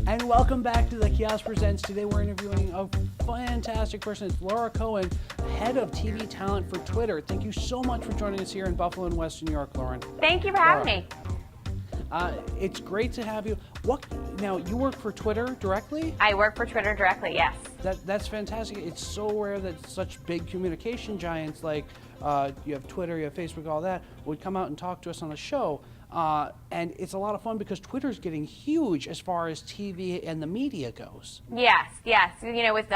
And welcome back to the Kiosk Presents. Today we're interviewing a fantastic person. It's Laura Cohen, head of TV talent for Twitter. Thank you so much for joining us here in Buffalo and Western New York, Lauren. Thank you for having me. It's great to have you. Now, you work for Twitter directly? I work for Twitter directly, yes. That's fantastic. It's so rare that such big communication giants like you have Twitter, you have Facebook, all that, would come out and talk to us on the show. And it's a lot of fun because Twitter's getting huge as far as TV and the media goes. Yes. You know, with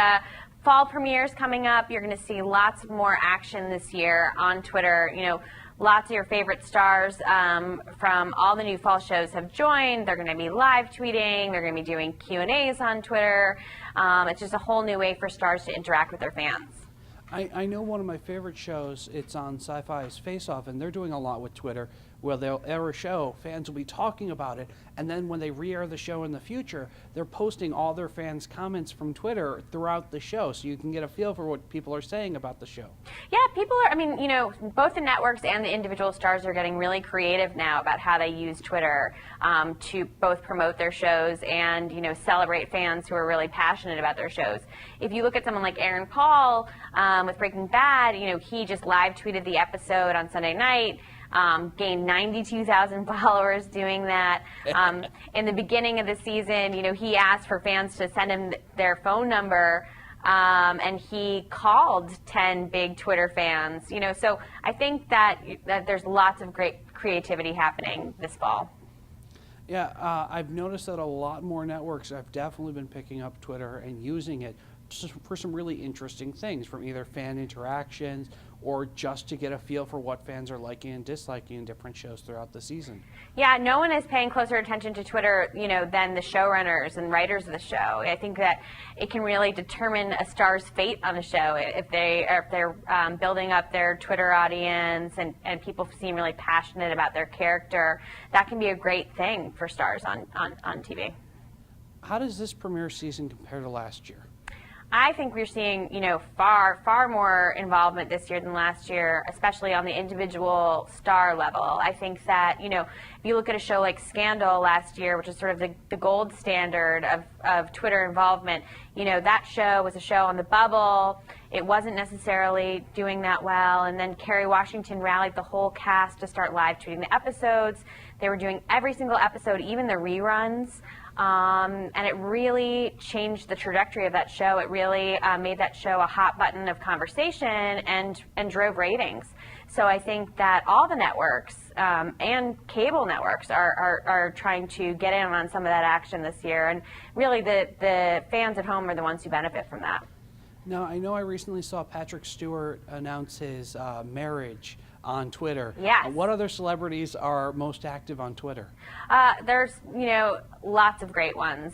fall premieres coming up, you're going to see lots more action this year on Twitter. You know, lots of your favorite stars from all the new fall shows have joined. They're going to be live tweeting. They're going to be doing Q&As on Twitter. It's just a whole new way for stars to interact with their fans. I know one of my favorite shows, it's on Sci-Fi's Face Off, and they're doing a lot with Twitter, where they'll air a show, fans will be talking about it, and then when they re-air the show in the future, they're posting all their fans' comments from Twitter throughout the show, so you can get a feel for what people are saying about the show. Yeah, people are, I mean, you know, both the networks and the individual stars are getting really creative now about how they use Twitter to both promote their shows and, you know, celebrate fans who are really passionate about their shows. If you look at someone like Aaron Paul with Breaking Bad, you know, he just live tweeted the episode on Sunday night. Gained 92,000 followers doing that. In the beginning of the season, you know, he asked for fans to send him their phone number, and he called 10 big Twitter fans. You know, so I think that there's lots of great creativity happening this fall. Yeah, I've noticed that a lot more networks have definitely been picking up Twitter and using it for some really interesting things, from either fan interactions or just to get a feel for what fans are liking and disliking in different shows throughout the season. Yeah, no one is paying closer attention to Twitter, you know, than the showrunners and writers of the show. I think that it can really determine a star's fate on the show if they're building up their Twitter audience and people seem really passionate about their character. That can be a great thing for stars on TV. How does this premiere season compare to last year? I think we're seeing, you know, far more involvement this year than last year, especially on the individual star level. I think that, you know, if you look at a show like Scandal last year, which is sort of the gold standard of Twitter involvement, you know, that show was a show on the bubble. It wasn't necessarily doing that well. And then Kerry Washington rallied the whole cast to start live tweeting the episodes. They were doing every single episode, even the reruns. And it really changed the trajectory of that show. It really made that show a hot button of conversation and drove ratings. So I think that all the networks and cable networks are trying to get in on some of that action this year. And really the fans at home are the ones who benefit from that. Now, I know I recently saw Patrick Stewart announce his marriage on Twitter. Yes. What other celebrities are most active on Twitter? There's, you know, lots of great ones.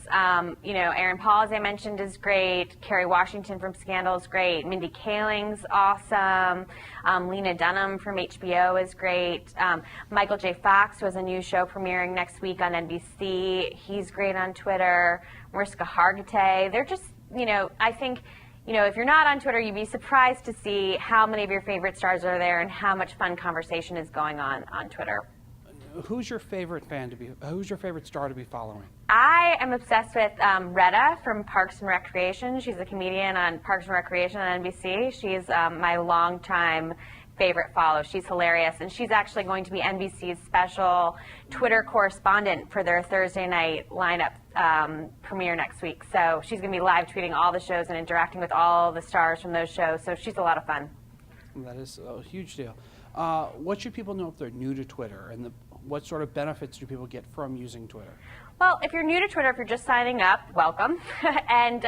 You know, Aaron Paul, as I mentioned, is great. Kerry Washington from Scandal is great. Mindy Kaling's awesome. Lena Dunham from HBO is great. Michael J. Fox, who has a new show premiering next week on NBC. He's great on Twitter. Mariska Hargitay. They're just, you know, I think, you know, if you're not on Twitter, you'd be surprised to see how many of your favorite stars are there and how much fun conversation is going on Twitter. Who's your favorite who's your favorite star to be following? I am obsessed with Retta from Parks and Recreation. She's a comedian on Parks and Recreation on NBC. She's my longtime favorite follow. She's hilarious, and she's actually going to be NBC's special Twitter correspondent for their Thursday night lineup premiere next week. So she's going to be live tweeting all the shows and interacting with all the stars from those shows. So she's a lot of fun. That is a huge deal. What should people know if they're new to Twitter, and what sort of benefits do people get from using Twitter? Well, if you're new to Twitter, if you're just signing up, welcome. And,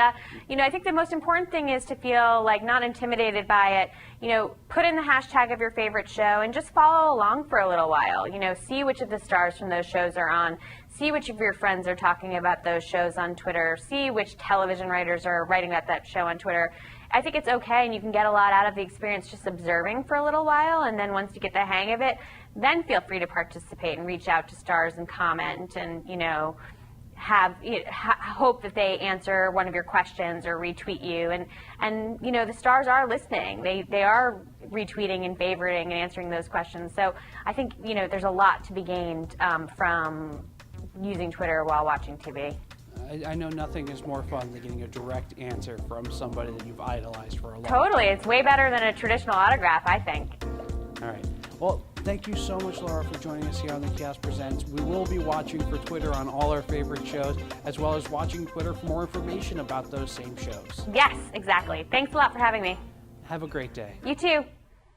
you know, I think the most important thing is to feel like not intimidated by it. You know, put in the hashtag of your favorite show and just follow along for a little while. You know, see which of the stars from those shows are on. See which of your friends are talking about those shows on Twitter. See which television writers are writing about that show on Twitter. I think it's okay, and you can get a lot out of the experience just observing for a little while, and then once you get the hang of it, then feel free to participate and reach out to stars and comment and, you know, hope that they answer one of your questions or retweet you. And you know, the stars are listening. They are retweeting and favoriting and answering those questions. So I think, you know, there's a lot to be gained from using Twitter while watching TV. I know nothing is more fun than getting a direct answer from somebody that you've idolized for a long time. Totally. It's way better than a traditional autograph, I think. All right. Well, thank you so much, Laura, for joining us here on the Kiosk Presents. We will be watching for Twitter on all our favorite shows, as well as watching Twitter for more information about those same shows. Yes, exactly. Thanks a lot for having me. Have a great day. You too.